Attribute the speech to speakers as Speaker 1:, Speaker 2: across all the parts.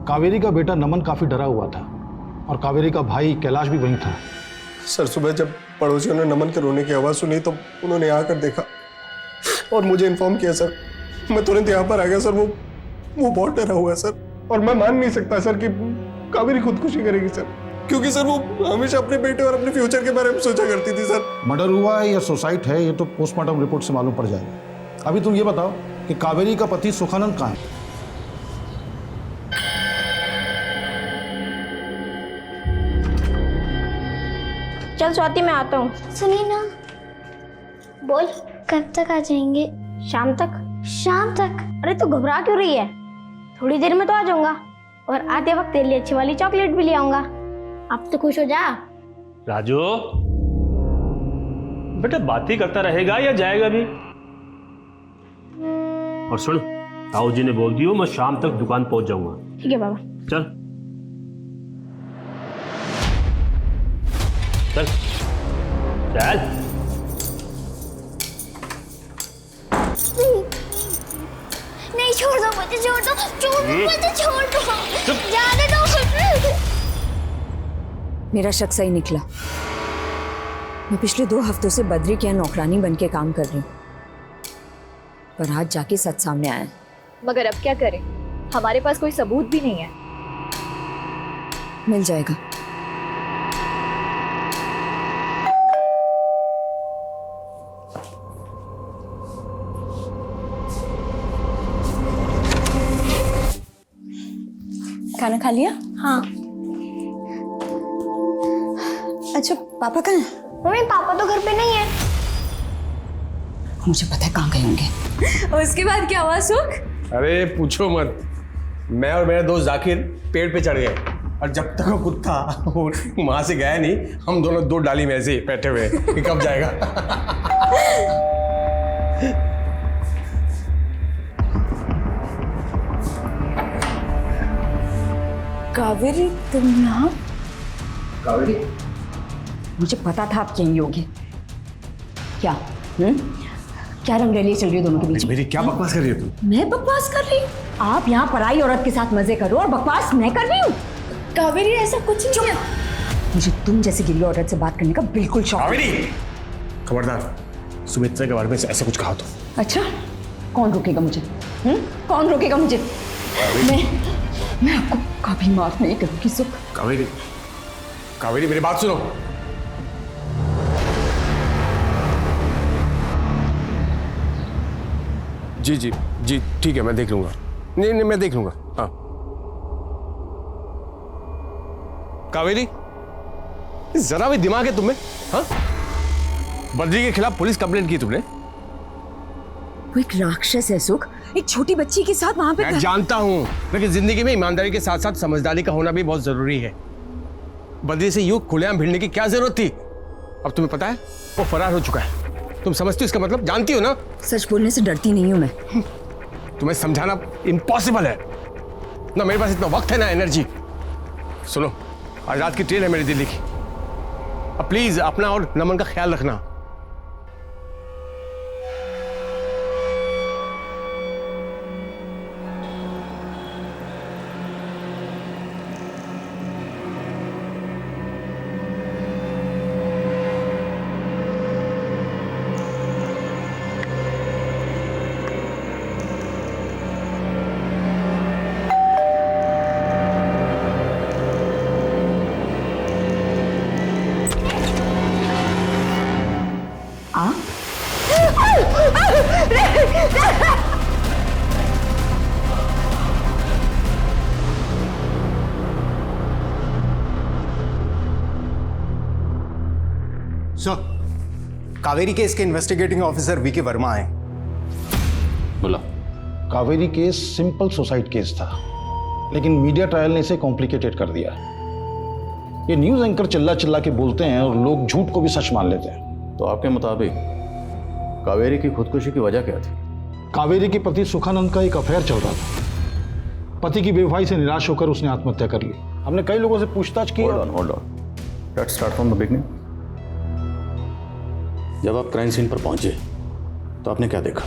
Speaker 1: कावेरी का बेटा नमन काफी डरा हुआ था और कावेरी का भाई कैलाश भी वहीं था।
Speaker 2: सर सुबह जब पड़ोसियों ने नमन के रोने की आवाज़ सुनी तो उन्होंने आकर देखा और मुझे इन्फॉर्म किया सर। मैं तुरंत यहाँ पर आ गया सर। वो बहुत डरा हुआ है सर और मैं मान नहीं सकता सर कि कावेरी खुदकुशी करेगी सर, क्योंकि सर वो हमेशा अपने बेटे और अपने फ्यूचर के बारे में सोचा करती थी सर।
Speaker 1: मर्डर हुआ है या सुसाइड है ये तो पोस्टमार्टम रिपोर्ट से मालूम पड़ जाएगा। अभी तुम ये बताओ कि कावेरी का पति सुखानंद कहाँ है?
Speaker 3: चल स्वाति मैं आता हूँ।
Speaker 4: सुनिए ना।
Speaker 3: बोल।
Speaker 4: कब तक आ जाएंगे?
Speaker 3: शाम तक।
Speaker 4: शाम तक?
Speaker 3: अरे तू घबरा क्यों रही है? थोड़ी देर में तो आ जाऊंगा और आते वक्त तेरे लिए अच्छी वाली चॉकलेट भी ले आऊंगा। अब तो खुश हो जा।
Speaker 5: राजू बेटा बात ही करता रहेगा या जाएगा भी? और सुन, ताऊ जी ने बोल दियो मैं शाम तक दुकान पहुंच जाऊंगा।
Speaker 3: ठीक है बाबा।
Speaker 5: चल चल चल।
Speaker 4: नहीं छोड़ दो मुझे, छोड़ दो, मुझे छोड़ दो, जाने दो।
Speaker 6: मेरा शक सही निकला। मैं पिछले 2 हफ्तों से बद्री के यहाँ नौकरानी बन के काम कर रही हूँ, पर आज जाके सच सामने आया।
Speaker 7: मगर अब क्या करें, हमारे पास कोई सबूत भी नहीं है।
Speaker 6: मिल जाएगा। खाना खा लिया?
Speaker 3: हाँ।
Speaker 6: अच्छा पापा कहाँ हैं?
Speaker 3: मम्मी पापा तो घर पे नहीं है।
Speaker 6: मुझे पता है कहाँ गए होंगे।
Speaker 7: और उसके बाद क्या हुआ सुख?
Speaker 2: अरे पूछो मत, मैं और मेरा दोस्त जाकिर पेड़ पे चढ़ गए और जब तक वो कुत्ता वहां से गया नहीं, हम दोनों 2 डाली में ऐसे ही बैठे हुए कि कब जाएगा।
Speaker 6: कावेरी तुम यहाँ? कावेरी मुझे पता था आप यहीं होगे। क्या क्या रंगरेली चल रही है दोनों के बीच?
Speaker 2: मेरी क्या बकवास कर रही हो तुम?
Speaker 6: मैं बकवास कर रही हूँ? आप यहाँ पराई औरत के साथ मजे करो और बकवास मैं कर रही हूँ?
Speaker 7: कावेरी ऐसा कुछ नहीं है।
Speaker 6: मुझे तुम जैसी गिरी औरत से बात करने का बिल्कुल शौक नहीं।
Speaker 2: खबरदार सुमित्रा के बारे में ऐसा कुछ कहा तो।
Speaker 6: अच्छा कौन रोकेगा मुझे? कौन रोकेगा मुझे? मैं आपको कभी माफ नहीं करूंगी सुख।
Speaker 2: कावेरी, कावेरी मेरी बात सुनो। जी जी जी ठीक है, मैं देख लूंगा। नहीं नहीं मैं देख लूंगा। हाँ कावेरी, जरा भी दिमाग है तुम्हें? हाँ बद्री के खिलाफ पुलिस कंप्लेंट की तुमने?
Speaker 6: वो एक राक्षस है सुख, एक छोटी बच्ची के साथ वहां पे।
Speaker 2: मैं जानता हूं, लेकिन जिंदगी में ईमानदारी के साथ साथ समझदारी का होना भी बहुत जरूरी है। बद्री से यूं खुलेआम भिड़ने की क्या जरूरत थी? अब तुम्हें पता है वो फरार हो चुका है। तुम समझती हो इसका मतलब? जानती हो ना?
Speaker 6: सच बोलने से डरती नहीं हूं मैं।
Speaker 2: तुम्हें समझाना इम्पॉसिबल है ना, मेरे पास इतना वक्त है ना एनर्जी। सुनो, आज रात की ट्रेन है मेरी दिल्ली की। अब प्लीज अपना और नमन का ख्याल रखना।
Speaker 8: सर, कावेरी केस के इन्वेस्टिगेटिंग ऑफिसर वीके वर्मा आए।
Speaker 1: बोला। Kaveri case simple suicide case था, लेकिन मीडिया ट्रायल ने इसे कॉम्प्लिकेटेड कर दिया। ये न्यूज एंकर चिल्ला चिल्ला के बोलते हैं और लोग झूठ को भी सच मान लेते हैं।
Speaker 9: तो आपके मुताबिक कावेरी की खुदकुशी की वजह क्या थी?
Speaker 1: कावेरी के पति सुखानंद का एक अफेयर चल रहा था। पति की बेवफाई से निराश होकर उसने आत्महत्या कर ली। हमने कई लोगों से पूछताछ की।
Speaker 9: Hold on. Let's start from the beginning. जब आप क्राइम सीन पर पहुंचे तो आपने क्या देखा?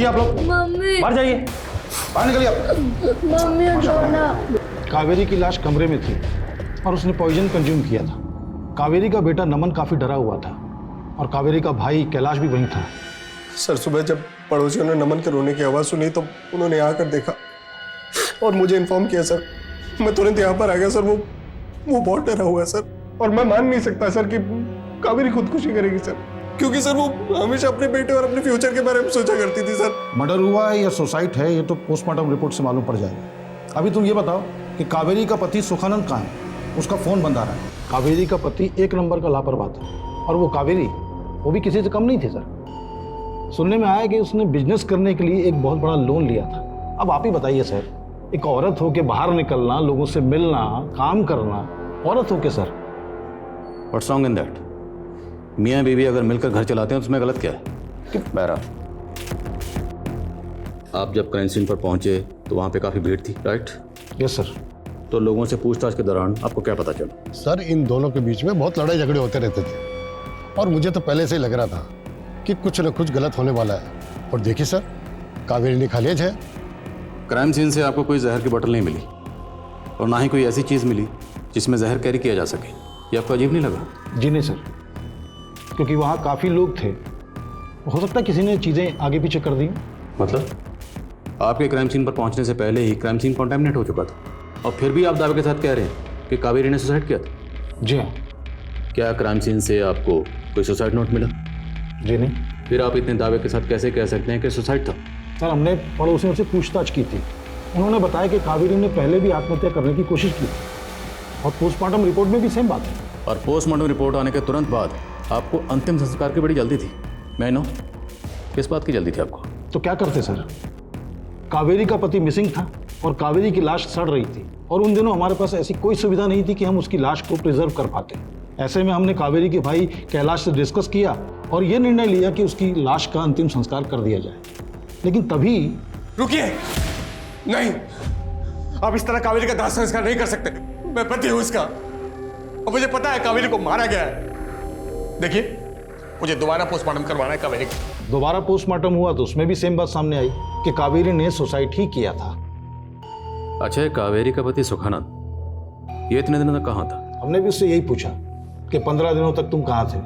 Speaker 1: जाइए आप लोग,
Speaker 4: मम्मी
Speaker 1: बाहर जाइए, बाहर निकलिए आप।
Speaker 4: मम्मी उठो ना।
Speaker 1: कावेरी की लाश कमरे में थी और उसने पॉइजन कंज्यूम किया था। कावेरी का बेटा नमन काफी डरा हुआ था और कावेरी का भाई कैलाश भी वहीं था।
Speaker 2: सर सुबह जब पड़ोसियों ने नमन के रोने की आवाज़ सुनी तो उन्होंने आकर देखा और मुझे इन्फॉर्म किया सर। मैं तुरंत यहाँ पर आ गया सर। वो बहुत डरा हुआ है सर, और मैं मान नहीं सकता सर कि कावेरी खुदकुशी करेगी सर, क्योंकि सर वो हमेशा अपने बेटे और अपने फ्यूचर के बारे में सोचा करती थी सर।
Speaker 1: मर्डर हुआ है या सुसाइड है ये तो पोस्टमार्टम रिपोर्ट से मालूम पड़ जाएगा। अभी तुम ये बताओ कि कावेरी का पति सुखानंद कहाँ है? उसका फोन बंद आ रहा है। कावेरी का पति एक नंबर का लापरवाह था, और वो कावेरी वो भी किसी से कम नहीं थी सर। सुनने में आया कि उसने बिजनेस करने के लिए एक बहुत बड़ा लोन लिया था। अब आप ही बताइए सर, एक औरत होके बाहर निकलना, लोगों से मिलना, काम करना, औरत होके sir.
Speaker 9: What's wrong in that? मियाँ बीवी अगर मिलकर घर चलाते हैं तो उसमें गलत क्या है? बहरा, आप जब क्राइम सीन पर पहुंचे तो वहाँ पे काफ़ी भीड़ थी, राइट?
Speaker 1: Yes sir.
Speaker 9: तो लोगों से पूछताछ के दौरान आपको क्या पता चला?
Speaker 10: सर इन दोनों के बीच में बहुत लड़ाई झगड़े होते रहते थे, और मुझे तो पहले से ही लग रहा था कि कुछ न कुछ गलत होने वाला है। और देखिए सर, कावेरी ने खालिज है।
Speaker 9: क्राइम सीन से आपको कोई जहर की बोतल नहीं मिली, और ना ही कोई ऐसी चीज़ मिली जिसमें जहर कैरी किया जा सके। ये आपको अजीब नहीं लगा?
Speaker 1: जी नहीं सर, क्योंकि वहाँ काफ़ी लोग थे। हो सकता है किसी ने चीज़ें आगे पीछे कर दी।
Speaker 9: मतलब आपके क्राइम सीन पर पहुंचने से पहले ही क्राइम सीन कॉन्टेमिनेट हो चुका था, और फिर भी आप दावे के साथ कह रहे हैं कि कावेरी ने सुसाइड किया था?
Speaker 1: जी हाँ।
Speaker 9: क्या क्राइम सीन से आपको कोई सुसाइड नोट मिला?
Speaker 1: जी नहीं।
Speaker 9: फिर आप इतने दावे के साथ कैसे कह सकते हैं कि सुसाइड था?
Speaker 1: सर हमने पड़ोसियों से पूछताछ की थी, उन्होंने बताया कि कावेरी ने पहले भी आत्महत्या करने की कोशिश की और पोस्टमार्टम रिपोर्ट में भी सेम बात है।
Speaker 9: और पोस्टमार्टम रिपोर्ट आने के तुरंत बाद आपको अंतिम संस्कार की बड़ी जल्दी थी। मैं नो, किस बात की जल्दी थी आपको?
Speaker 1: तो क्या करते सर, कावेरी का पति मिसिंग था और कावेरी की लाश सड़ रही थी, और उन दिनों हमारे पास ऐसी कोई सुविधा नहीं थी कि हम उसकी लाश को प्रिजर्व कर पाते। ऐसे में हमने कावेरी के भाई कैलाश से डिस्कस किया और ये निर्णय लिया कि उसकी लाश का अंतिम संस्कार कर दिया जाए। लेकिन तभी
Speaker 2: रुकिए, नहीं, आप इस तरह कावेरी का दाह संस्कार नहीं कर सकते। मैं पति हूं इसका, और मुझे पता है कावेरी को मारा गया है। देखिए, मुझे दोबारा पोस्टमार्टम करवाना है कावेरी का।
Speaker 1: दोबारा पोस्टमार्टम हुआ तो उसमें भी सेम बात सामने आई कि कावेरी ने सुसाइड ही किया था।
Speaker 9: अच्छा, ये कावेरी का पति सुखानंद ये इतने दिनों तक कहाँ था?
Speaker 1: हमने भी उससे यही पूछा कि 15 दिनों तक तुम कहाँ थे।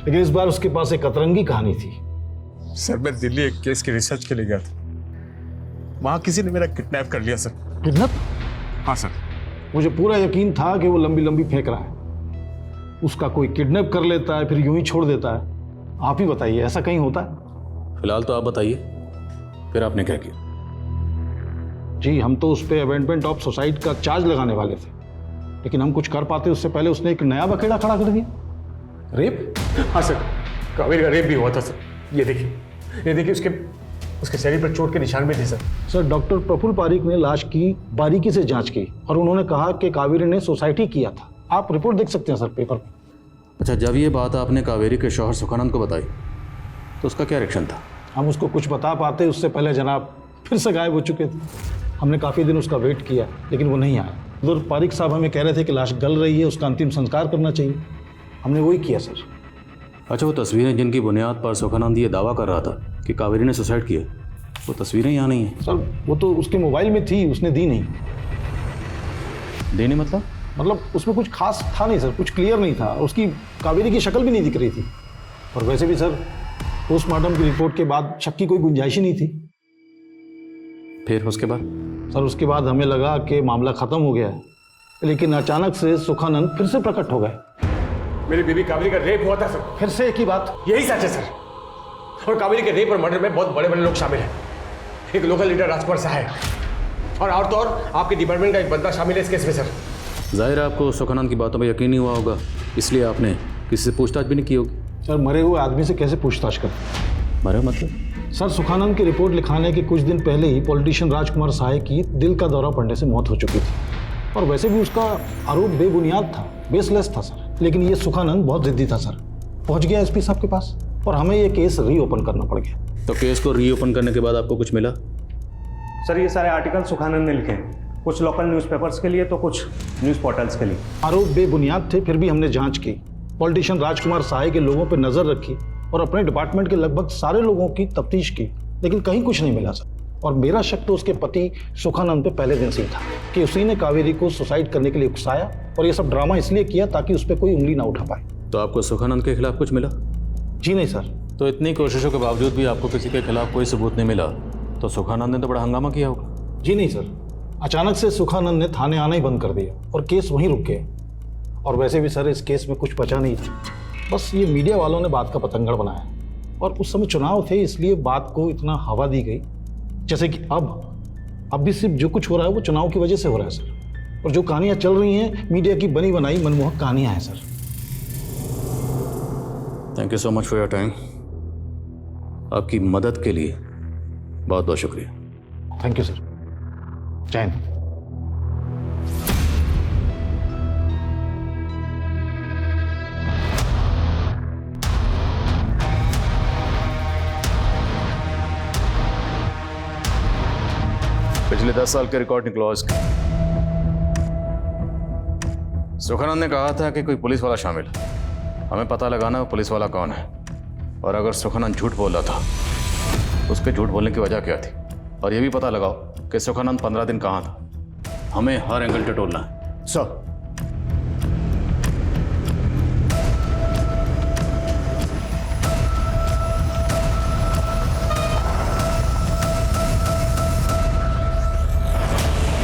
Speaker 1: लेकिन इस बार उसके पास एक अतरंगी कहानी थी।
Speaker 2: सर मैं दिल्ली एक केस की रिसर्च के लिए गया था, वहां किसी ने मेरा किडनैप कर लिया सर।
Speaker 1: किडनैप?
Speaker 2: हाँ सर।
Speaker 1: मुझे पूरा यकीन था कि वो लंबी लंबी फेंक रहा है। उसका कोई किडनैप कर लेता है फिर यूं ही छोड़ देता है। आप ही बताइए, ऐसा कहीं होता है?
Speaker 9: फिलहाल तो आप बताइए, फिर आपने क्या किया?
Speaker 1: जी हम तो उस पर अबेंडमेंट ऑफ सुसाइड का चार्ज लगाने वाले थे, लेकिन हम कुछ कर पाते उससे पहले उसने एक नया बखेड़ा खड़ा कर दिया। रेप?
Speaker 2: हाँ सर, कावेरी का रेप भी हुआ था सर। ये देखिए उसके शरीर पर चोट के निशान भी थे sir.
Speaker 1: Sir doctor Praful Pareek ने लाश की बारीकी से जांच की और उन्होंने कहा कि कावेरी ने सुसाइड ही किया था। आप रिपोर्ट देख सकते हैं सर पेपर में।
Speaker 9: अच्छा, जब ये बात आपने कावेरी के शौहर सुखानंद को बताई तो उसका क्या रिएक्शन था?
Speaker 1: हम उसको कुछ बता पाते उससे पहले जनाब फिर से गायब हो चुके थे। हमने काफ़ी दिन उसका वेट किया लेकिन वो नहीं आया। उधर पारिक साहब हमें कह रहे थे कि लाश गल रही है, उसका अंतिम संस्कार करना चाहिए। हमने वही किया सर।
Speaker 9: अच्छा, वो तस्वीरें जिनकी बुनियाद पर सुखानंद ये दावा कर रहा था कि कावेरी ने सुसाइड किया, वो तस्वीरें यहाँ नहीं हैं।
Speaker 1: सर वो तो उसके मोबाइल में थी, उसने दी नहीं।
Speaker 9: देने
Speaker 1: मतलब उसमें कुछ खास था नहीं सर, कुछ क्लियर नहीं था। उसकी कावेरी की शक्ल भी नहीं दिख रही थी। और वैसे भी सर पोस्टमार्टम की रिपोर्ट के बाद शक की कोई गुंजाइश ही नहीं थी।
Speaker 9: फिर उसके बाद?
Speaker 1: सर उसके बाद हमें लगा कि मामला खत्म हो गया है, लेकिन अचानक से सुखानंद फिर से प्रकट हो गए।
Speaker 2: मेरी बीवी कावेरी का रेप हुआ था सर।
Speaker 1: फिर से एक ही बात?
Speaker 2: यही सच है सर। और कावेरी के रेप और मर्डर में बहुत बड़े बड़े लोग शामिल हैं। एक लोकल लीडर राजकुमार सहाय और तो और आपके डिपार्टमेंट का एक बंदा शामिल है इस केस में सर।
Speaker 9: जाहिर है आपको सुखानंद की बातों पर यकीन नहीं हुआ होगा, इसलिए आपने किसी से पूछताछ भी नहीं की होगी।
Speaker 1: सर मरे हुए आदमी से कैसे पूछताछ कर?
Speaker 9: मरे मतलब?
Speaker 1: सर सुखानंद की रिपोर्ट लिखाने के कुछ दिन पहले ही पॉलिटिशियन राजकुमार सहाय की दिल का दौरा पड़ने से मौत हो चुकी थी। और वैसे भी उसका आरोप बेबुनियाद था, बेसलेस था सर। लेकिन ये सुखानंद बहुत जिद्दी था सर, पहुंच गया एसपी साहब के पास और हमें ये केस रीओपन करना पड़ गया।
Speaker 9: तो केस को रीओपन करने के बाद आपको कुछ मिला?
Speaker 11: सर ये सारे आर्टिकल सुखानंद ने लिखे हैं, कुछ लोकल न्यूज़पेपर्स के लिए तो कुछ न्यूज़ पोर्टल्स के लिए।
Speaker 1: आरोप बेबुनियाद थे फिर भी हमने जांच की, पॉलिटिशियन राजकुमार सहाय के लोगों पर नजर रखी और अपने डिपार्टमेंट के लगभग सारे लोगों की तफ्तीश की, लेकिन कहीं कुछ नहीं मिला सर। और मेरा शक तो उसके पति सुखानंद पे पहले दिन से ही था कि उसी ने कावेरी को सुसाइड करने के लिए उकसाया और ये सब ड्रामा इसलिए किया ताकि उस पर कोई उंगली ना उठा पाए।
Speaker 9: तो आपको सुखानंद के खिलाफ कुछ मिला?
Speaker 1: जी नहीं सर।
Speaker 9: तो इतनी कोशिशों के बावजूद भी आपको किसी के खिलाफ कोई सबूत नहीं मिला, तो सुखानंद ने तो बड़ा हंगामा किया होगा।
Speaker 1: जी नहीं सर, अचानक से सुखानंद ने थाने आना ही बंद कर दिया और केस वहीं रुक गया। और वैसे भी सर इस केस में कुछ बचा नहीं था, बस ये मीडिया वालों ने बात का पतंगड़ बनाया। और उस समय चुनाव थे इसलिए बात को इतना हवा दी गई, जैसे कि अब भी सिर्फ जो कुछ हो रहा है वो चुनाव की वजह से हो रहा है सर। और जो कहानियां चल रही हैं मीडिया की बनी बनाई मनमोहक कहानियां हैं sir.
Speaker 9: Thank you so much for your time. आपकी मदद के लिए बहुत बहुत शुक्रिया।
Speaker 1: Thank you sir. जय हिंद।
Speaker 9: पिछले 10 साल के रिकॉर्डिंग क्लॉज। सुखानंद ने कहा था कि कोई पुलिस वाला शामिल है, हमें पता लगाना है वो पुलिस वाला कौन है। और अगर सुखानंद झूठ बोल रहा था, उसके झूठ बोलने की वजह क्या थी। और ये भी पता लगाओ कि सुखानंद 15 दिन कहाँ था। हमें हर एंगल से टोलना है। सर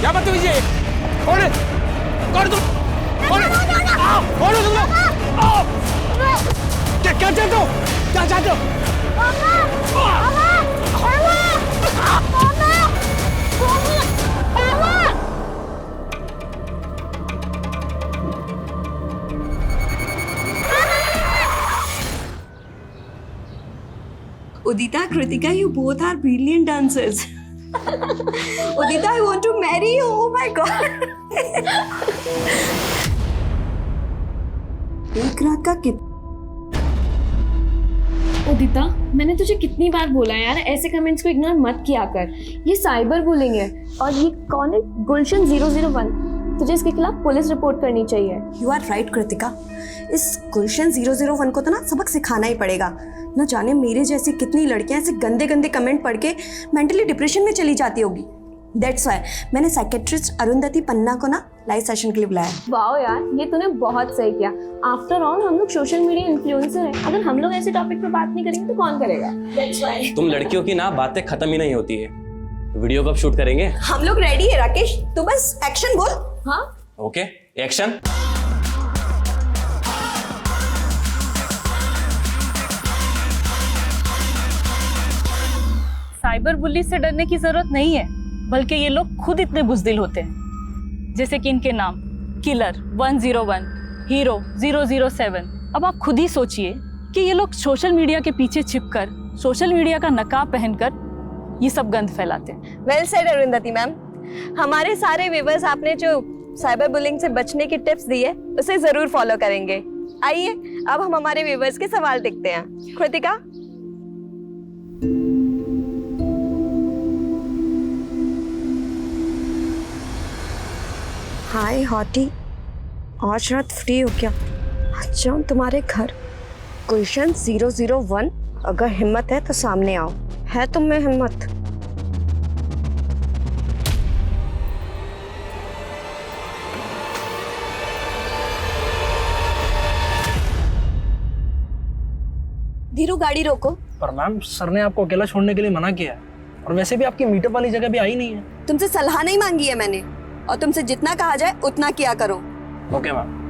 Speaker 12: क्या बदतमीजी है? कौन है? कौन तुम? कौन है? कौन हो तुम लोग? क्या क्या चाहते हो? क्या चाहते हो?
Speaker 6: Udita, Kritika, you both are brilliant dancers. Udita, I want to marry you. Oh my God. एक रात का
Speaker 7: उदिता, मैंने तुझे कितनी बार बोला यार, ऐसे कमेंट्स को इग्नोर मत किया कर। ये साइबर बुलिंग है। और ये कौन है? गुलशन 001। तुझे इसके खिलाफ पुलिस रिपोर्ट करनी चाहिए।
Speaker 6: यू आर राइट कृतिका, इस गुलशन 001 को तो ना सबक सिखाना ही पड़ेगा। न जाने मेरे जैसी कितनी लड़कियां ऐसे गंदे गंदे कमेंट पढ़ के मेंटली डिप्रेशन में चली जाती होगी। दैट्स व्हाई मैंने साइकेट्रिस्ट अरुंधति पन्ना को ना लाइव सेशन के लिए बुलाया।
Speaker 7: वाओ यार, ये तूने बहुत सही किया। आफ्टर ऑल हम लोग सोशल मीडिया इन्फ्लुएंसर हैं। अगर हम लोग ऐसे टॉपिक पे बात नहीं करेंगे तो कौन करेगा? दैट्स व्हाई
Speaker 12: तुम लड़कियों की ना बातें खत्म ही नहीं होती है। वीडियो कब शूट करेंगे?
Speaker 6: हम लोग रेडी है राकेश, तू बस एक्शन बोल।
Speaker 7: हाँ
Speaker 12: ओके, एक्शन।
Speaker 13: साइबर बुली से डरने की जरूरत नहीं है, बल्कि ये लोग खुद इतने बुज़दिल होते हैं। जैसे कि इनके नाम किलर 101, हीरो 007। अब आप खुद ही सोचिए कि ये लोग सोशल मीडिया के पीछे छिपकर, सोशल मीडिया का नकाब पहनकर ये सब गंद फैलाते हैं।
Speaker 6: Well said Arundhati ma'am. हमारे सारे व्यूअर्स आपने जो साइबर बुलिंग से बचने की टिप्स दी है उसे जरूर फॉलो करेंगे। आइए अब हम हमारे व्यूअर्स के सवाल देखते हैं। कृतिका, हाय हॉटी, आज रात फ्री हो क्या? आज जाऊँ तुम्हारे घर। गुलशन 001, अगर हिम्मत है तो सामने आओ। है तुम में हिम्मत? धीरू, गाड़ी रोको।
Speaker 12: पर मैम, सर ने आपको अकेला छोड़ने के लिए मना किया है। और वैसे भी आपकी मीटअप वाली जगह भी आई नहीं है।
Speaker 6: तुमसे सलाह नहीं मांगी है मैंने, और तुमसे जितना कहा जाए उतना किया करो।
Speaker 12: Okay ma'am.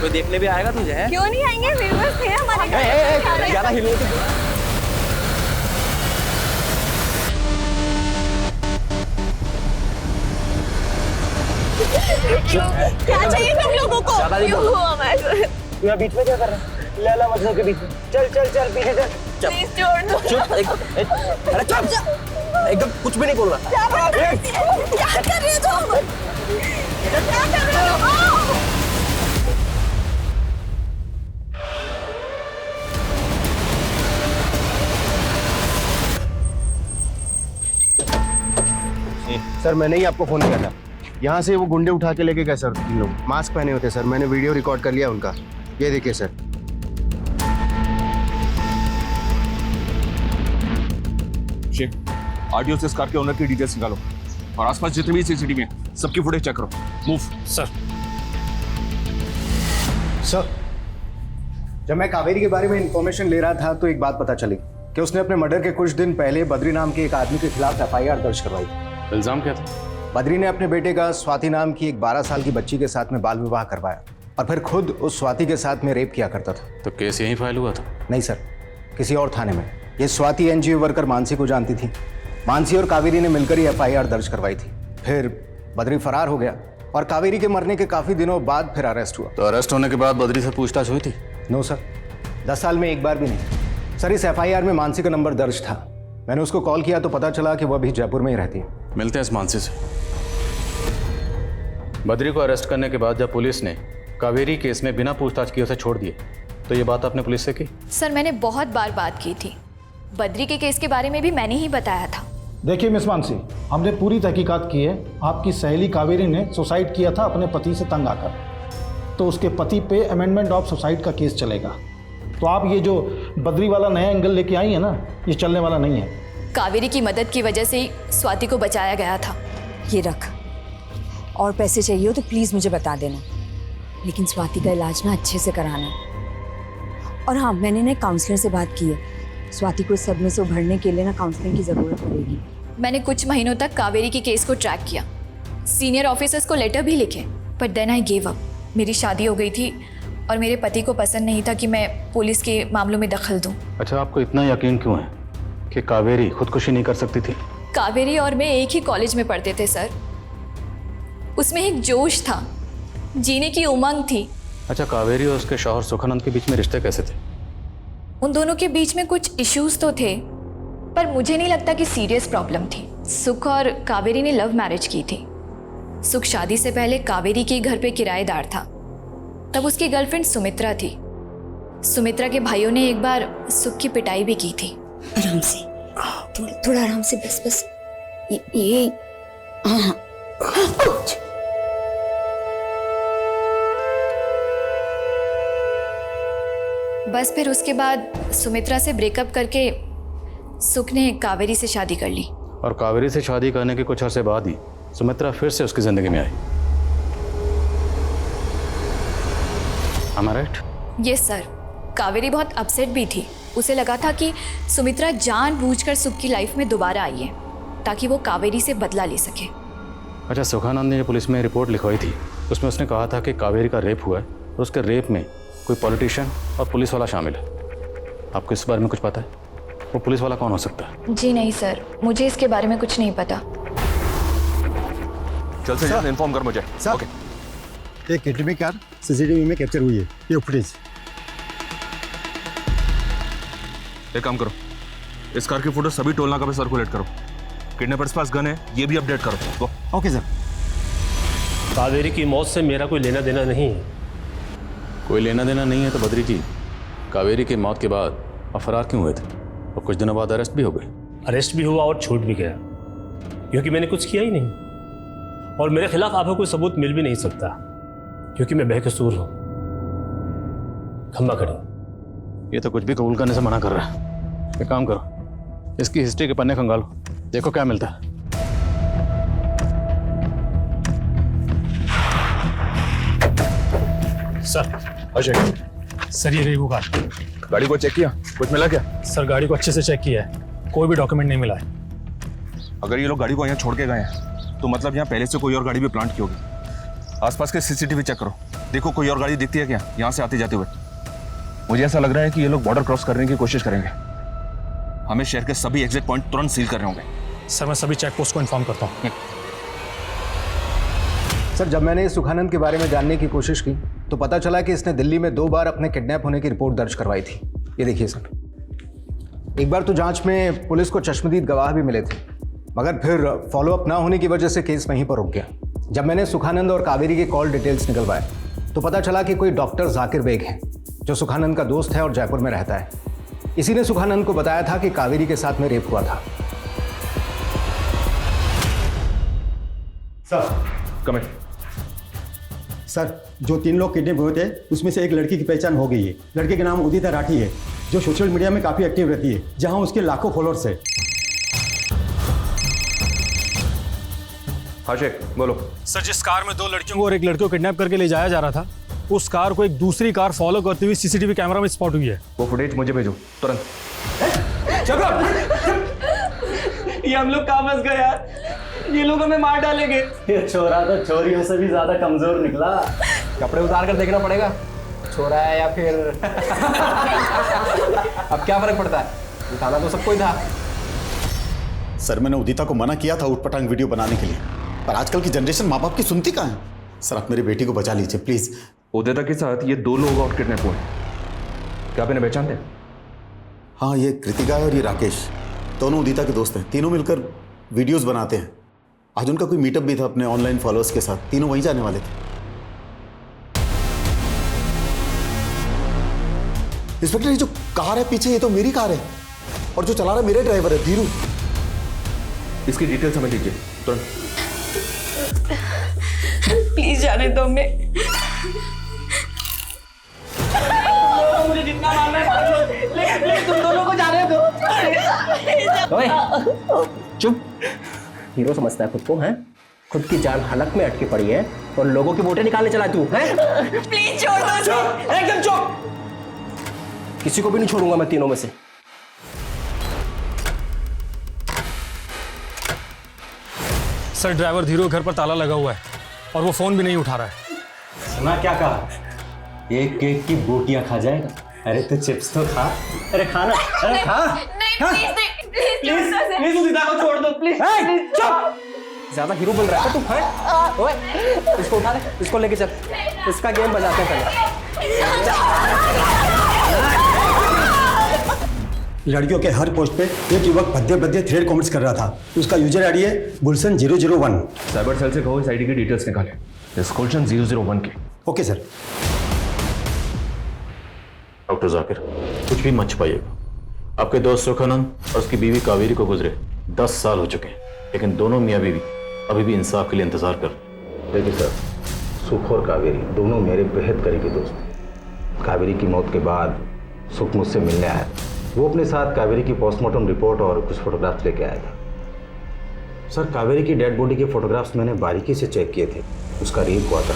Speaker 12: कोई देखने भी आएगा तुझे? है?
Speaker 6: क्यों नहीं आएंगे? व्यूअर्स थे हमारे घर।
Speaker 12: ज्यादा हिलो तो
Speaker 6: क्या चाहिए तुम लोगों को?
Speaker 12: ज्यादा नहीं
Speaker 6: क्यों हुआ हमारे साथ?
Speaker 12: तू यहाँ बीच में क्या कर रहा है? लैला मजनू के बीच में। चल चल चल पीछे चल।
Speaker 7: प्लीज छोड़ दो।
Speaker 12: चुप अरे चुप एकदम कुछ भी नहीं बोल रहा।
Speaker 4: क्या कर रहे हो तुम? क्या कर रहे हो?
Speaker 2: सर मैंने ही आपको फोन किया था। यहाँ से वो गुंडे उठा के लेके गए सर, 3 लोग मास्क पहने होते सर। मैंने वीडियो रिकॉर्ड कर लिया उनका, ये देखिए सर।
Speaker 14: शेख, आरटीओ से इस कार के ओनर की डिटेल्स निकालो और आसपास जितने भी सीसीटीवी हैं सबकी फुटेज चेक करो। मूव।
Speaker 8: सर जब मैं कावेरी के बारे में इंफॉर्मेशन ले रहा था तो एक बात पता चली कि उसने अपने मर्डर के कुछ दिन पहले बद्री नाम के एक आदमी के खिलाफ FIR दर्ज करवाई।
Speaker 9: इल्जाम क्या था?
Speaker 8: बद्री ने अपने बेटे का स्वाति नाम की एक 12 साल की बच्ची के साथ में बाल विवाह करवाया और फिर खुद उस स्वाति के साथ में रेप किया करता था।
Speaker 9: तो केस यहीं फाइल हुआ था?
Speaker 8: नहीं सर, किसी और थाने में। ये स्वाति NGO वर्कर मानसी को जानती थी। मानसी और कावेरी ने मिलकर ही FIR दर्ज करवाई थी। फिर बद्री फरार हो गया और कावेरी के मरने के काफी दिनों बाद फिर अरेस्ट हुआ।
Speaker 9: तो अरेस्ट होने के बाद बद्री से पूछताछ हुई थी?
Speaker 8: नो सर, 10 साल में एक बार भी नहीं। सर इस FIR में मानसी का नंबर दर्ज था। मैंने उसको कॉल किया तो पता चला कि वह अभी जयपुर में ही रहती है।
Speaker 9: मिलते हैं इस मानसी से। बद्री को अरेस्ट करने के बाद जब पुलिस ने कावेरी केस में बिना पूछताछ किए उसे छोड़ दिए तो ये बात आपने पुलिस से की?
Speaker 15: सर मैंने बहुत बार बात की थी। बद्री के केस के बारे में भी मैंने ही बताया था।
Speaker 1: देखिए मिस मानसी, हमने पूरी तहकीकात की है। आपकी सहेली कावेरी ने सुसाइड किया था अपने पति से तंग आकर, तो उसके पति पे अमेंडमेंट ऑफ सुसाइड का केस चलेगा। तो आप ये जो बद्री वाला नया एंगल लेके आई है ना, ये चलने वाला नहीं है।
Speaker 15: कावेरी की मदद की वजह से ही स्वाति को बचाया गया था।
Speaker 6: ये रख, और पैसे चाहिए हो तो प्लीज़ मुझे बता देना, लेकिन स्वाति का इलाज ना अच्छे से कराना। और हाँ, मैंने ना काउंसलर से बात की है। स्वाति को इस सदमे से उभरने के लिए ना काउंसलिंग की ज़रूरत पड़ेगी।
Speaker 15: मैंने कुछ महीनों तक कावेरी की केस को ट्रैक किया, सीनियर ऑफिसर्स को लेटर भी लिखे, पर देन आई गिव अप। मेरी शादी हो गई थी और मेरे पति को पसंद नहीं था कि मैं पुलिस के मामलों में दखल दूं।
Speaker 9: अच्छा, आपको इतना यकीन क्यों है कि कावेरी खुदकुशी नहीं कर सकती थी?
Speaker 15: कावेरी और मैं एक ही कॉलेज में पढ़ते थे सर। उसमें एक जोश था, जीने की उमंग थी।
Speaker 9: अच्छा, कावेरी और उसके शौहर सुखानंद के बीच में रिश्ते कैसे थे?
Speaker 15: उन दोनों के बीच में कुछ इश्यूज तो थे, पर मुझे नहीं लगता कि सीरियस प्रॉब्लम थी। सुख और कावेरी ने लव मैरिज की थी। सुख शादी से पहले कावेरी के घर पे किराएदार था। तब उसकी गर्लफ्रेंड सुमित्रा थी। सुमित्रा के भाइयों ने एक बार सुख की पिटाई भी की थी।
Speaker 6: आराम से, थोड़ा आराम से, बस बस ये हाँ।
Speaker 15: बस फिर उसके बाद सुमित्रा से ब्रेकअप करके सुख ने कावेरी से शादी कर ली।
Speaker 9: और कावेरी से शादी करने के कुछ अर्से बाद ही सुमित्रा फिर से उसकी जिंदगी में आई। Am I right?
Speaker 15: Yes sir. Kaveri बहुत अपसेट भी थी। उसे लगा था कि सुमित्रा जानबूझकर सुख की लाइफ में दोबारा आई है ताकि वो कावेरी से बदला ले सके।
Speaker 9: अच्छा, सुखानंद ने जो पुलिस में रिपोर्ट लिखवाई थी उसमें उसने कहा था कि कावेरी का रेप हुआ है और उसके रेप में कोई पॉलिटिशियन और पुलिस वाला शामिल है। आपको इस बारे में कुछ पता है? वो पुलिस वाला कौन हो सकता है?
Speaker 15: जी नहीं सर, मुझे इसके बारे में कुछ नहीं पता।
Speaker 14: चल से जल्द इन्फॉर्म कर मुझे।
Speaker 10: ओके। एक एटीवी कार CCTV में कैप्चर हुई है, ये फुटेज।
Speaker 14: एक काम करो, इस कार की फोटो सभी टोल नाका पे सर्कुलेट करो। किडनैपर्स पास गन है, ये भी अपडेट करो।
Speaker 10: Okay sir.
Speaker 5: कावेरी की मौत से मेरा कोई लेना देना नहीं है।
Speaker 9: कोई लेना देना नहीं है तो बद्री जी, कावेरी की मौत के बाद आप फरार क्यों हुए थे और कुछ दिनों बाद अरेस्ट भी हो गए?
Speaker 5: अरेस्ट भी हुआ और छूट भी गया क्योंकि मैंने कुछ किया ही नहीं, और मेरे खिलाफ आपको कोई सबूत मिल भी नहीं सकता क्योंकि मैं बेकसूर हूं। खम्मा खड़ी।
Speaker 9: ये तो कुछ भी कबूल करने से मना कर रहा है। एक काम करो, इसकी हिस्ट्री के पन्ने खंगालो, देखो क्या मिलता है।
Speaker 11: सर अजय, सर ये रही वो कार।
Speaker 14: गाड़ी को चेक किया, कुछ मिला क्या?
Speaker 11: सर गाड़ी को अच्छे से चेक किया है, कोई भी डॉक्यूमेंट नहीं मिला है।
Speaker 14: अगर ये लोग गाड़ी को यहाँ छोड़ के गए हैं तो मतलब यहाँ पहले से कोई और गाड़ी भी प्लांट की होगी। आसपास के CCTV चेक करो, देखो कोई और गाड़ी दिखती है क्या यहाँ से आते जाते हुए। मुझे ऐसा लग रहा है कि ये लोग बॉर्डर क्रॉस करने की कोशिश करेंगे। हमें शहर के सभी एग्जिट पॉइंट तुरंत सील करने होंगे।
Speaker 11: सर मैं सभी चेक पोस्ट को इन्फॉर्म करता हूँ।
Speaker 8: सर जब मैंने सुखानंद के बारे में जानने की कोशिश की तो पता चला कि इसने दिल्ली में 2 बार अपने किडनैप होने की रिपोर्ट दर्ज करवाई थी। ये देखिए सर, एक बार तो जांच में पुलिस को चश्मदीद गवाह भी मिले थे, मगर फिर फॉलोअप ना होने की वजह से केस वहीं पर रुक गया। जब मैंने सुखानंद और कावेरी के कॉल डिटेल्स निकलवाए तो पता चला कि कोई डॉक्टर जाकिर बेग है जो सुखानंद का दोस्त है और जयपुर में रहता है। इसी ने सुखानंद को बताया था कि कावेरी के साथ में रेप हुआ था।
Speaker 16: Sir
Speaker 14: comment.
Speaker 16: सर, जो 3 लोग किडनैप हुए थे उसमें से एक लड़की की पहचान हो गई है। लड़के का नाम उदिता राठी है, जो सोशल मीडिया में काफ़ी एक्टिव रहती है, जहां उसके लाखों फॉलोअर्स है।
Speaker 14: हाँ शेख, बोलो।
Speaker 12: सर, जिस कार में 2 लड़कियों को और एक लड़के को किडनैप करके ले जाया जा रहा था, उस कार को एक दूसरी कार फॉलो करती हुई सीसीटीवी कैमरा में स्पॉट हुई है।
Speaker 14: वो फुटेज मुझे भेजो तुरंत।
Speaker 17: ये हम लोग कहाँ फंस गए यार, ये लोग हमें मार डालेंगे। ये छोरा तो चोरियों से भी ज्यादा कमजोर निकला। कपड़े उतार कर देखना पड़ेगा, छोरा है या फिर अब क्या फर्क पड़ता है, उठाना तो सबको ही था।
Speaker 1: सर, मैंने उदिता को मना किया था उठपटांग वीडियो बनाने के लिए, पर आजकल की जनरेशन माँ बाप की सुनती कहाँ है। सर, आप मेरी बेटी को बचा लीजिए प्लीज।
Speaker 14: उदिता के साथ ये 2 लोग और किडनैप हुए, क्या आप इन्हें पहचानते हैं?
Speaker 1: हाँ, ये कृतिका और ये राकेश, दोनों उदिता के दोस्त हैं। तीनों मिलकर वीडियोस बनाते हैं। आज उनका कोई मीटअप भी था अपने ऑनलाइन फॉलोअर्स के साथ, तीनों वहीं जाने वाले थे। इंस्पेक्टर, ये जो कार है पीछे, ये तो मेरी कार है, और जो चला रहा है मेरे ड्राइवर है धीरू।
Speaker 14: इसकी डिटेल्स हमें दीजिए तुरंत।
Speaker 15: प्लीज जाने दो मैं।
Speaker 17: मुझे जितना मारना है मार लो, लेकिन तुम दोनों को जाने दो। ओए, चुप। हीरो समझता है खुद को, हैं? खुद की जान हलक में अटकी पड़ी है और लोगों की वोटें निकालने चला तू, हैं?
Speaker 15: प्लीज छोड़ दो।
Speaker 17: चुप, एकदम चुप। किसी को भी नहीं छोड़ूंगा मैं तीनों में से।
Speaker 12: सर, ड्राइवर धीरू के घर पर ताला लगा हुआ है और वो फोन भी नहीं उठा रहा है।
Speaker 17: सुना क्या कहा? एक केक की बोटियां खा जाएगा। अरे तो चिप्स तो खा। अरे खाना, अरे खा। प्लीज उदिता को छोड़ दो प्लीज। चुप। ज्यादा हीरो बोल रहा है तू, हैं? ओए, इसको उठा ले, इसको लेके चल, इसका गेम बजाते हैं पहले।
Speaker 16: लड़कियों के हर पोस्ट पे एक युवक भद्दे भद्दे थ्रेड कमेंट्स कर रहा था। उसका यूजर आईडी है गुलशन 001।
Speaker 14: साइबर सेल से कहो इस आईडी की डिटेल्स निकाले, इस गुलशन 001 के।
Speaker 16: Okay sir.
Speaker 9: डॉक्टर जाकिर, कुछ भी मत छुपाइएगा। आपके दोस्त सुखानंद और उसकी बीवी कावेरी को गुजरे 10 साल हो चुके हैं, लेकिन दोनों मियाँ बीवी अभी भी इंसाफ के लिए इंतजार कर।
Speaker 1: देखिए सर, सुख और कावेरी दोनों मेरे बेहद करीबी दोस्त थे। कावेरी की मौत के बाद सुख मुझसे मिलने आया था। वो अपने साथ कावेरी की पोस्टमार्टम रिपोर्ट और कुछ फोटोग्राफ्स लेके आया था। सर, कावेरी की डेड बॉडी के फोटोग्राफ्स मैंने बारीकी से चेक किए थे। उसका रेप हुआ था,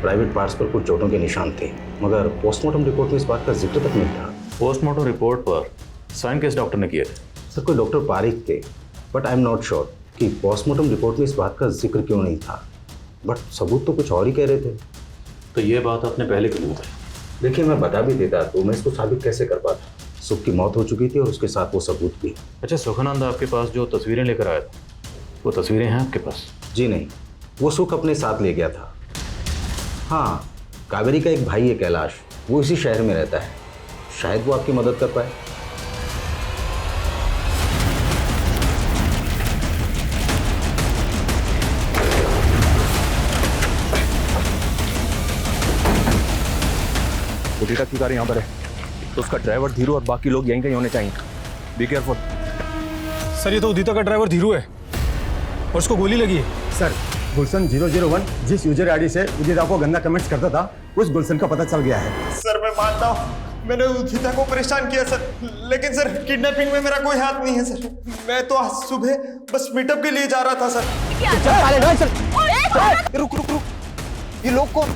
Speaker 1: प्राइवेट पार्ट्स पर कुछ चोटों के निशान थे, मगर पोस्टमार्टम रिपोर्ट में इस बात का जिक्र तक नहीं था।
Speaker 9: पोस्टमार्टम रिपोर्ट पर साइन किस डॉक्टर ने किए थे?
Speaker 1: सर, कोई डॉक्टर पारिक थे, but I am not sure कि पोस्टमार्टम रिपोर्ट में इस बात का जिक्र क्यों नहीं था। बट सबूत तो कुछ और ही कह रहे थे।
Speaker 9: तो ये बात आपने पहले क्यों बताई?
Speaker 1: देखिए, मैं बता भी देता तो मैं इसको साबित कैसे कर पाता। सुख की मौत हो चुकी थी और उसके साथ वो सबूत भी।
Speaker 9: अच्छा, सुखानंद आपके पास जो तस्वीरें लेकर आया था, वो तस्वीरें हैं आपके पास?
Speaker 1: जी नहीं, वो सुख अपने साथ ले गया था। हाँ, कावेरी का एक भाई है कैलाश, वो इसी शहर में रहता है, शायद वो आपकी मदद कर पाए।
Speaker 14: उदिता की कार यहाँ पर है, तो उसका ड्राइवर धीरू और बाकी लोग यहीं कहीं होने चाहिए। Be careful.
Speaker 12: सर, ये तो उदिता का ड्राइवर धीरू है और उसको गोली लगी है।
Speaker 16: सर, गुलशन 001 जिस यूजर आईडी से उदिता को गंदा कमेंट्स करता था, उस गुलशन का पता चल गया है।
Speaker 2: सर, मैं मानता हूँ मैंने उदिता को परेशान किया सर, लेकिन सर किडनैपिंग में मेरा कोई हाथ नहीं है सर। मैं तो आज सुबह बस मीटअप के लिए जा रहा था सर।
Speaker 8: रुक रुक रुक, ये लोग कौन?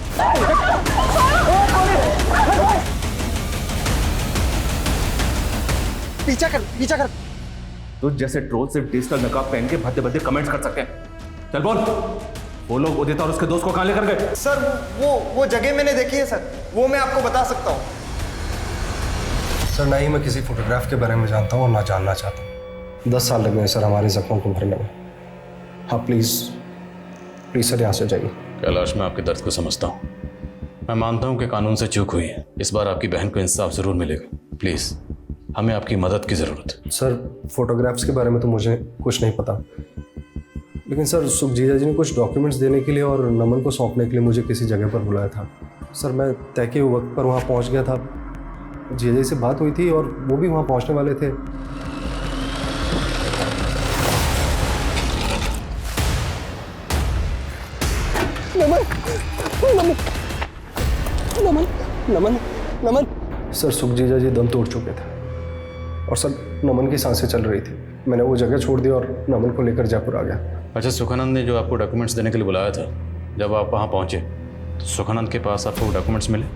Speaker 14: पीछा कर, पीछा कर। तो जैसे ट्रोल सिर्फ डिजिटल नकाब पहन के भद्दे भद्दे कमेंट्स कर सकते हैं। चल बोल, वो लोग उदिता और उसके दोस्त को कहां लेकर गए?
Speaker 2: सर, वो जगह मैंने देखी है सर, वो मैं आपको बता सकता हूँ। सर, ना ही मैं किसी फोटोग्राफ के बारे में जानता हूँ और ना जानना चाहता हूँ। 10 साल लग गए सर हमारे जख्मों को भरने में। हाँ प्लीज सर, यहाँ से जाइए।
Speaker 9: कैलाश, मैं आपके दर्द को समझता हूँ, मैं मानता हूं कि कानून से चूक हुई है। इस बार आपकी बहन को इंसाफ जरूर मिलेगा। प्लीज, हमें आपकी मदद की जरूरत है।
Speaker 2: सर फोटोग्राफ्स के बारे में तो मुझे कुछ नहीं पता, लेकिन सर सुख जीजा जी ने कुछ डॉक्यूमेंट्स देने के लिए और नमन को सौंपने के लिए मुझे किसी जगह पर बुलाया था। सर मैं तय के वक्त पर वहाँ पहुँच गया था। जीजा जी से बात हुई थी और वो भी वहाँ पहुँचने वाले थे। नमन नमन नमन नमन नमन। सर सुख जीजा जी दम तोड़ चुके थे और सर नमन की सांसें चल रही थी। मैंने वो जगह छोड़ दी और नमन को लेकर जयपुर आ गया।
Speaker 9: अच्छा, सुखानंद ने जो आपको डॉक्यूमेंट्स देने के लिए बुलाया था, जब आप वहाँ पहुँचे तो सुखानंद के पास आपको डॉक्यूमेंट्स मिले?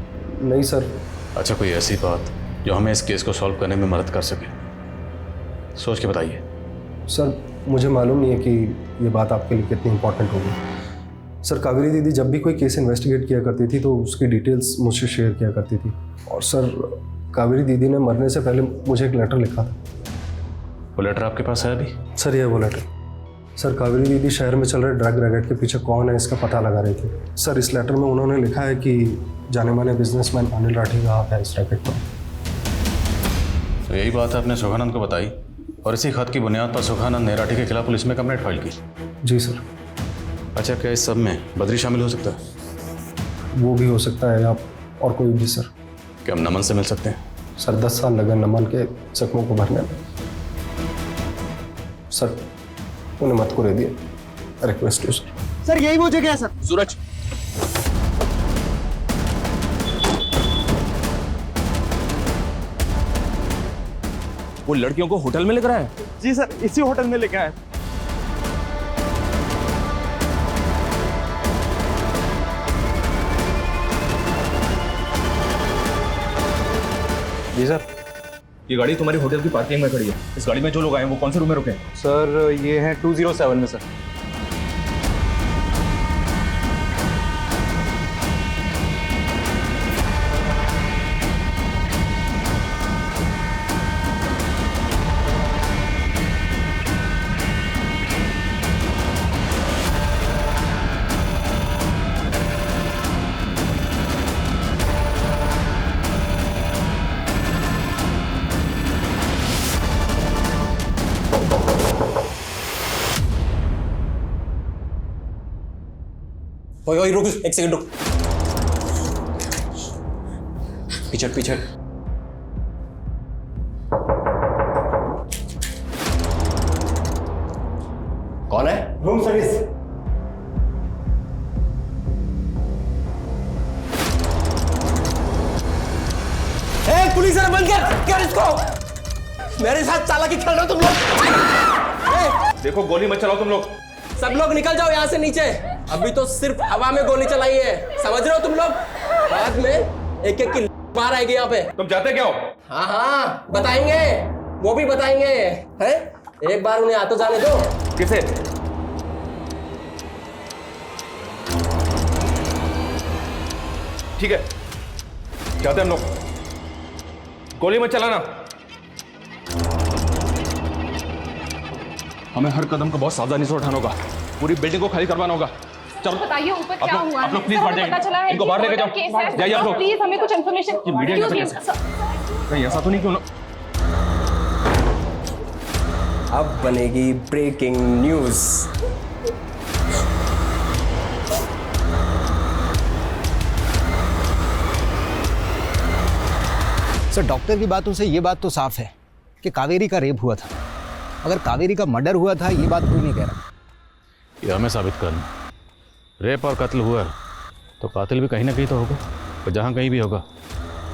Speaker 2: नहीं सर।
Speaker 9: अच्छा, कोई ऐसी बात जो हमें इस केस को सॉल्व करने में मदद कर सके? सोच के बताइए।
Speaker 2: सर मुझे मालूम नहीं है कि ये बात आपके लिए कितनी इंपॉर्टेंट होगी। सर कावेरी दीदी जब भी कोई केस इन्वेस्टिगेट किया करती थी तो उसकी डिटेल्स मुझसे शेयर किया करती थी। और सर कावेरी दीदी ने मरने से पहले मुझे एक लेटर लिखा था।
Speaker 9: वो लेटर आपके पास है अभी?
Speaker 2: सर ये वो लेटर। सर कावेरी दीदी शहर में चल रहे ड्रग रैकेट के पीछे कौन है इसका पता लगा रही थी। सर इस लेटर में उन्होंने लिखा है कि जाने माने बिजनेसमैन अनिल राठी का हाथ है इस रैकेट पर।
Speaker 9: तो यही बात आपने सुखानंद को बताई और इसी खत की बुनियाद पर सुखानंद ने राठी के खिलाफ पुलिस में कंप्लेंट फाइल की?
Speaker 2: जी सर।
Speaker 9: अच्छा, क्या इस सब में बद्री शामिल हो सकता है?
Speaker 2: वो भी हो सकता है, आप और कोई भी सर।
Speaker 9: क्या हम नमन से मिल सकते हैं?
Speaker 2: सर 10 साल लगे नमन के जख्मों को भरने में। सर उन्हें मत को दे दिए, रिक्वेस्ट हो सर।
Speaker 17: सर यही वो जगह है सर।
Speaker 14: सूरज, वो लड़कियों को होटल में लेकर आए?
Speaker 11: जी सर, इसी होटल में लेके आए।
Speaker 14: जी सर। ये गाड़ी तुम्हारी होटल की पार्किंग में खड़ी है। इस गाड़ी में जो लोग आए हैं वो कौन से रूम में रुके हैं?
Speaker 11: सर ये है 207 में सर।
Speaker 17: ओए रुक, एक सेकंड रुक। पीछे पीछे। कौन है?
Speaker 16: Room service.
Speaker 17: पुलिस वाला बंद कर इसको। मेरे साथ चालाकी खेल रहे हो तुम लोग।
Speaker 14: देखो, गोली मत चलाओ तुम लोग।
Speaker 17: सब लोग निकल जाओ यहाँ से नीचे। अभी तो सिर्फ हवा में गोली चलाई है, समझ रहे हो तुम लोग? बाद में एक एक की मार आएगी यहाँ पे।
Speaker 14: तुम चाहते क्या हो?
Speaker 17: हाँ हाँ बताएंगे, वो भी बताएंगे। हैं? एक बार उन्हें आ तो जाने दो।
Speaker 14: किसे? ठीक है, जाते हम लोग। गोली मत चलाना। हमें हर कदम को बहुत सावधानी से उठाना होगा। पूरी बिल्डिंग को खाली करवाना होगा। चलो
Speaker 13: बताइए ऊपर क्या हुआ
Speaker 14: आप लोग प्लीज बाहर जाइए। इनको बाहर लेके जाओ। जाइए आप लोग।
Speaker 13: प्लीज हमें कुछ इन्फॉर्मेशन।
Speaker 14: मीडिया नहीं, ऐसा तो नहीं क्यों ना?
Speaker 17: अब बनेगी ब्रेकिंग न्यूज।
Speaker 8: सर डॉक्टर की बातों से ये बात तो साफ है कि कावेरी का रेप हुआ था। अगर कावेरी का मर्डर हुआ था ये बात कोई नहीं कह रहा।
Speaker 9: ये हमें साबित करना। रेप और कत्ल हुआ तो कातिल भी कहीं ना कहीं तो होगा, और जहाँ कहीं भी होगा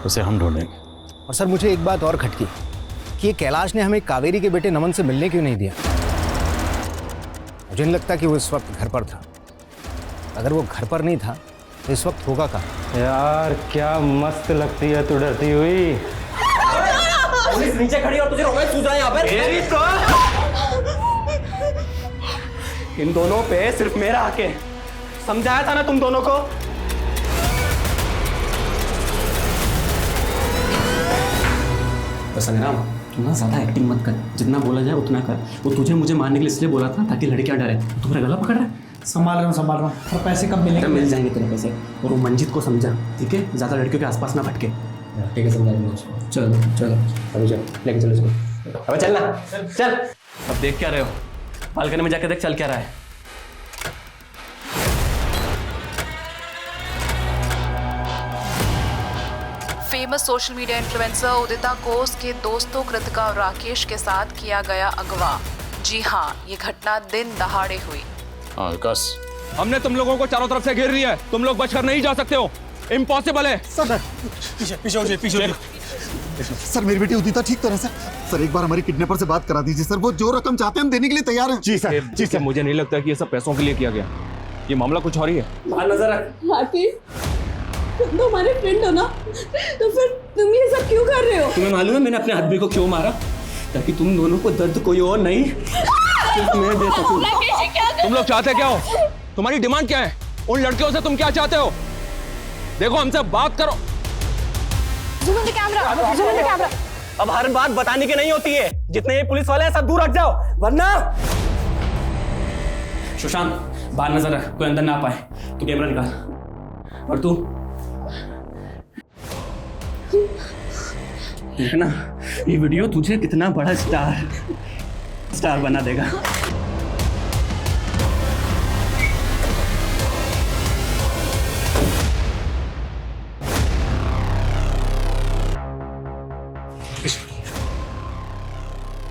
Speaker 9: उसे हम ढूंढेंगे।
Speaker 8: और सर मुझे एक बात और खटकी कि ये कैलाश ने हमें कावेरी के बेटे नमन से मिलने क्यों नहीं दिया। मुझे नहीं लगता कि वो इस वक्त घर पर था। अगर वो घर पर नहीं था तो इस वक्त होगा कहाँ?
Speaker 11: यार क्या मस्त लगती है तू डरती हुई।
Speaker 17: पुलिस नीचे खड़ी और तुझे रोमांस सूझ रहा है यहाँ पर।
Speaker 11: इन दोनों पे सिर्फ मेरा हक है। समझाया था ना तुम दोनों को।
Speaker 18: संग्राम, तू ना ज्यादा एक्टिंग मत कर। जितना बोला जाए उतना कर। वो तुझे मुझे मारने के लिए इसलिए बोला था ताकि लड़कियां डरे। तू मेरा गला पकड़ रहा है।
Speaker 12: संभाल रहा हूँ। और पैसे कब मिलेंगे?
Speaker 17: मिल जाएंगे तेरे पैसे। और वो मंजित को समझा, ठीक है? ज़्यादा लड़कियों के आसपास ना भटके। ठीक है, समझा दूंगा उसको। चलो अभी चलो, लेके चलो इसको। अब चलना, चल। अब देख क्या रहे हो? बालकनी में जाके देख चल क्या रहा है।
Speaker 18: फेमस सोशल मीडिया इन्फ्लुएंसर उदिता को उसके दोस्तों कृतिका और राकेश के साथ किया गया अगवा। जी हाँ, ये घटना दिन दहाड़े हुई।
Speaker 9: हाँ विकास,
Speaker 14: हमने तुम लोगों को चारों तरफ से घेर लिया है, तुम लोग बचकर नहीं जा सकते हो, इम्पॉसिबल है।
Speaker 12: सर पीछे
Speaker 19: सर मेरी बेटी उदिता ठीक तो है सर एक बार हमारी किडनैपर से बात करा दीजिए सर, वो जो रकम चाहते हैं हम देने के लिए तैयार हैं।
Speaker 14: जी सर मुझे नहीं लगता कि ये सब पैसों के लिए किया गया, ये मामला कुछ और ही है।
Speaker 17: नजर रख।
Speaker 7: राकेश, तुम तो हमारे फ्रेंड हो ना, तो फिर तुम ये सब क्यों कर रहे हो?
Speaker 17: तुम्हें मालूम है मैंने अपने आदमी को क्यों मारा? ताकि तुम दोनों को दर्द कोई और नहीं सिर्फ मैं दे सकूं।
Speaker 14: तुम लोग चाहते क्या हो? तुम्हारी डिमांड क्या है? उन लड़कियों से तुम क्या चाहते हो? देखो हमसे बात करो।
Speaker 7: Zoom in the camera।
Speaker 17: अब हर बात बताने की नहीं होती है, जितने ये पुलिस वाले हैं सब दूर हट जाओ, वरना। सुशांत बाहर नजर रख, कोई अंदर ना पाए। तू कैमरा निकाल। और तू देखना ये वीडियो तुझे कितना बड़ा स्टार बना देगा।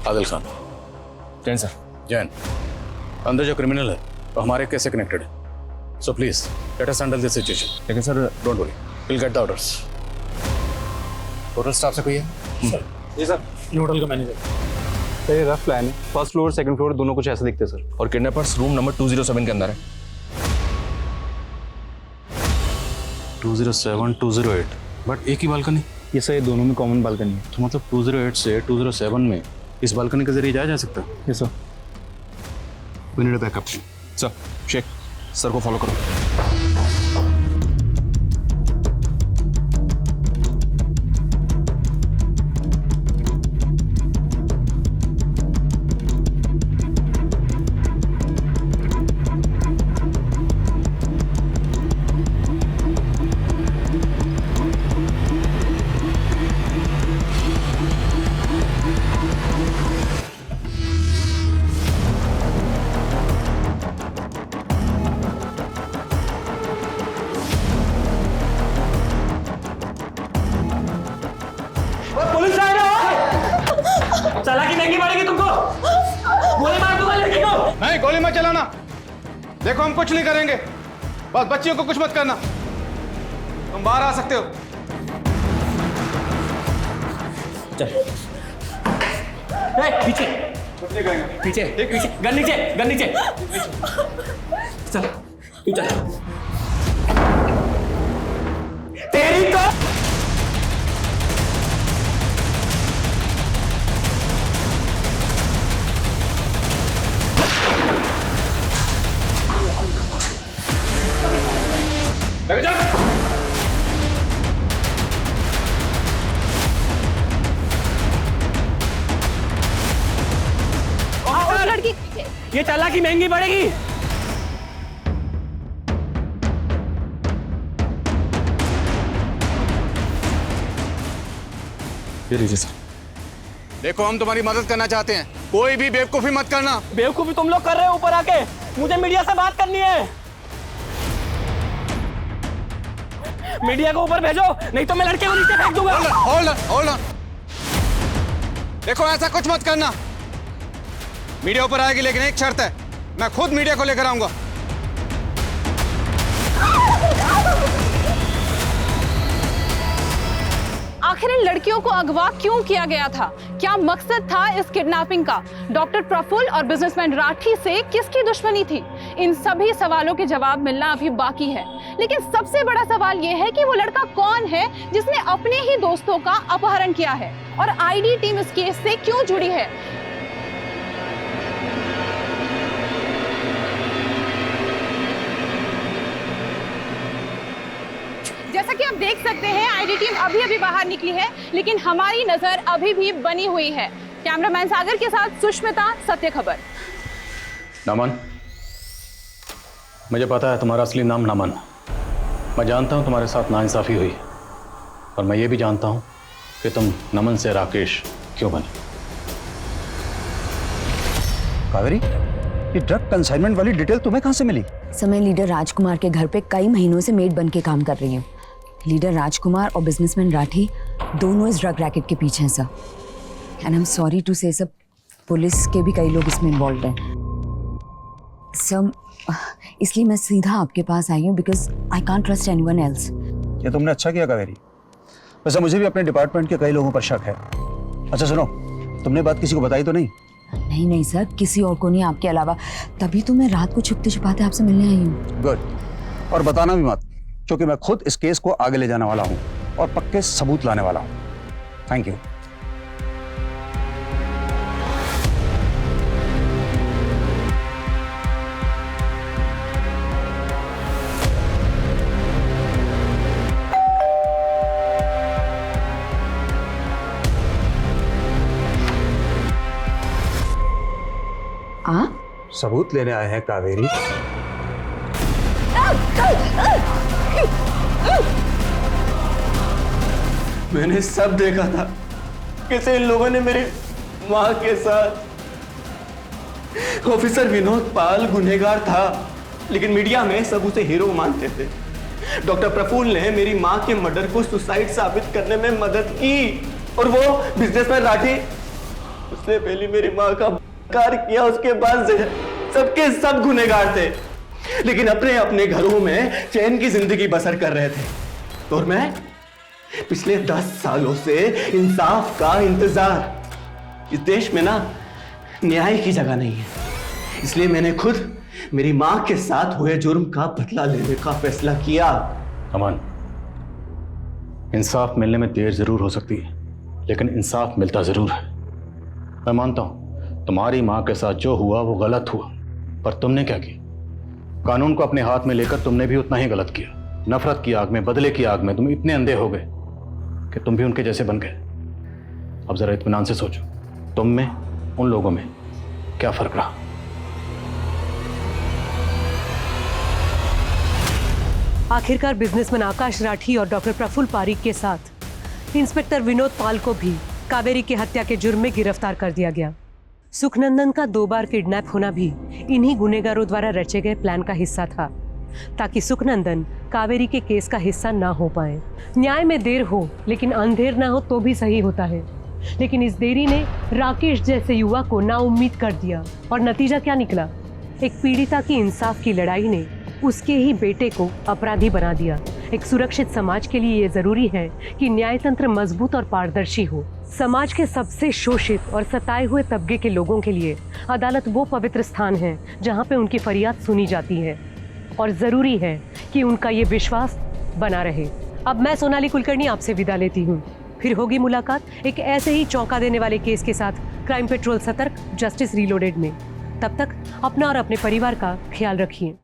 Speaker 9: आदिल खान।
Speaker 14: जैन सर।
Speaker 9: जैन, अंदर जो क्रिमिनल है वो हमारे केस से कनेक्टेड है, so please let us handle this situation.
Speaker 14: लेकिन sir
Speaker 9: don't worry, will get the orders. Total staff से कोई है?
Speaker 12: जी सर, ये होटल का मैनेजर।
Speaker 14: सर ये रफ प्लान है, फर्स्ट फ्लोर सेकंड फ्लोर दोनों कुछ ऐसे दिखते हैं सर। और किडनैपर्स रूम नंबर 207 के अंदर है।
Speaker 9: 207, 208, बट एक ही बालकनी।
Speaker 14: ये सर दोनों में कॉमन बालकनी है।
Speaker 9: तो मतलब 208 से 207 में इस बालकनी के जरिए जाया जा सकता है?
Speaker 14: Yes sir.
Speaker 9: We need a backup.
Speaker 14: Sir Sheikh, sir को फॉलो करो।
Speaker 17: चालाकी महंगी पड़ेगी तुमको। गोली मार दूंगा लड़की को।
Speaker 1: नहीं, गोली मत चलाना। देखो हम कुछ नहीं करेंगे, बस बच्चियों को कुछ मत करना। तुम बाहर आ सकते हो।
Speaker 17: चल पीछे पीछे पीछे, गन नीचे। चल तू चल। तेरी तो
Speaker 7: लड़की,
Speaker 17: ये चालाकी महंगी पड़ेगी।
Speaker 14: ये लीजिए सर।
Speaker 9: देखो हम तुम्हारी मदद करना चाहते हैं, कोई भी बेवकूफी मत करना।
Speaker 17: बेवकूफी तुम लोग कर रहे हो ऊपर आके। मुझे मीडिया से बात करनी है। मीडिया को ऊपर भेजो, नहीं तो मैं लड़के को नीचे फेंक दूंगा।
Speaker 9: Hold on. देखो ऐसा कुछ मत करना। मीडिया ऊपर आएगी, लेकिन एक शर्त है, मैं खुद मीडिया को लेकर आऊंगा।
Speaker 18: आखिर इन लड़कियों को अगवा क्यों किया गया था? क्या मकसद था इस किडनैपिंग का? डॉक्टर प्रफुल्ल और बिजनेसमैन राठी से किसकी दुश्मनी थी? इन सभी सवालों के जवाब मिलना अभी बाकी है। लेकिन सबसे बड़ा सवाल यह है कि वो लड़का कौन है जिसने अपने ही दोस्तों का अपहरण किया है, और आईडी टीम इस केस से क्यों जुड़ी है? जैसा कि आप देख सकते हैं, आईडी टीम अभी बाहर निकली है, लेकिन हमारी नजर अभी भी बनी हुई है। कैमरामैन सागर के साथ सुष्मिता, सत्य खबर।
Speaker 9: नमन, मुझे पता है तुम्हारा असली नाम नमन। मैं जानता हूँ तुम्हारे साथ नाइंसाफ़ी हुई, और मैं ये भी जानता हूँ कि तुम नमन से राकेश क्यों बने।
Speaker 20: कावेरी, ये ड्रग कंसाइनमेंट वाली डिटेल तुम्हें कहाँ से मिली?
Speaker 6: सर, मैं लीडर राजकुमार के घर पे कई महीनों से मेड बन के काम कर रही हूँ। लीडर राजकुमार और बिजनेसमैन राठी दोनों इस ड्रग रैकेट के पीछे हैं sir. And I am sorry to say सब पुलिस के भी कई लोग इसमें इन्वॉल्व हैं सर। इसलिए मैं सीधा आपके पास आई हूँ because I can't trust anyone else.
Speaker 20: ये तुमने अच्छा किया कावेरी। वैसे मुझे भी अपने डिपार्टमेंट के कई लोगों पर शक है। अच्छा सुनो, तुमने बात किसी को बताई तो नहीं?
Speaker 6: नहीं नहीं सर, किसी और को नहीं आपके अलावा। तभी तो मैं रात को छुपते छुपाते आपसे मिलने आई हूँ।
Speaker 20: गुड। और बताना भी मत, क्योंकि मैं खुद इस केस को आगे ले जाने वाला हूँ और पक्के सबूत लाने वाला हूँ। Thank you. सबूत लेने आए हैं कावेरी?
Speaker 2: मैंने सब देखा था कैसे इन लोगों ने मेरी माँ के साथ। ऑफिसर विनोद पाल गुनहगार था, लेकिन मीडिया में सब उसे हीरो मानते थे। डॉक्टर प्रफुल्ल ने मेरी माँ के मर्डर को सुसाइड साबित करने में मदद की, और वो बिजनेसमैन राठी, उसने पहले मेरी माँ का कार किया, उसके बाद सबके सब गुनहगार थे, लेकिन अपने अपने घरों में चैन की जिंदगी बसर कर रहे थे। और मैं पिछले 10 सालों से इंसाफ का इंतजार। इस देश में ना न्याय की जगह नहीं है, इसलिए मैंने खुद मेरी मां के साथ हुए जुर्म का बदला लेने का फैसला किया।
Speaker 9: अमन, इंसाफ मिलने में देर जरूर हो सकती है, लेकिन इंसाफ मिलता जरूर है। मैं मानता हूं तुम्हारी मां के साथ जो हुआ वो गलत हुआ, पर तुमने क्या किया? कानून को अपने हाथ में लेकर तुमने भी उतना ही गलत किया। नफरत की आग में, बदले की आग में तुम इतने अंधे हो गए कि तुम भी उनके जैसे बन गए। अब जरा इत्मीनान से सोचो, तुम में, उन लोगों में क्या फर्क रहा?
Speaker 21: आखिरकार बिजनेसमैन आकाश राठी और डॉक्टर प्रफुल्ल पारीक के साथ इंस्पेक्टर विनोद पाल को भी कावेरी की हत्या के जुर्म में गिरफ्तार कर दिया गया। सुखनंदन का 2 बार किडनैप होना भी इन्हीं गुनहगारों द्वारा रचे गए प्लान का हिस्सा था, ताकि सुखनंदन कावेरी के केस का हिस्सा ना हो पाए। न्याय में देर हो, लेकिन अंधेर ना हो तो भी सही होता है। लेकिन इस देरी ने राकेश जैसे युवा को नाउम्मीद कर दिया, और नतीजा क्या निकला? एक पीड़िता की इंसाफ की लड़ाई ने उसके ही बेटे को अपराधी बना दिया। एक सुरक्षित समाज के लिए ये जरूरी है कि न्यायतंत्र मजबूत और पारदर्शी हो। समाज के सबसे शोषित और सताए हुए तबके के लोगों के लिए अदालत वो पवित्र स्थान है जहाँ पे उनकी फरियाद सुनी जाती है, और जरूरी है कि उनका ये विश्वास बना रहे। अब मैं सोनाली कुलकर्णी आपसे विदा लेती हूँ। फिर होगी मुलाकात एक ऐसे ही चौंका देने वाले केस के साथ क्राइम पेट्रोल सतर्क, जस्टिस रीलोडेड में। तब तक अपना और अपने परिवार का ख्याल रखिए।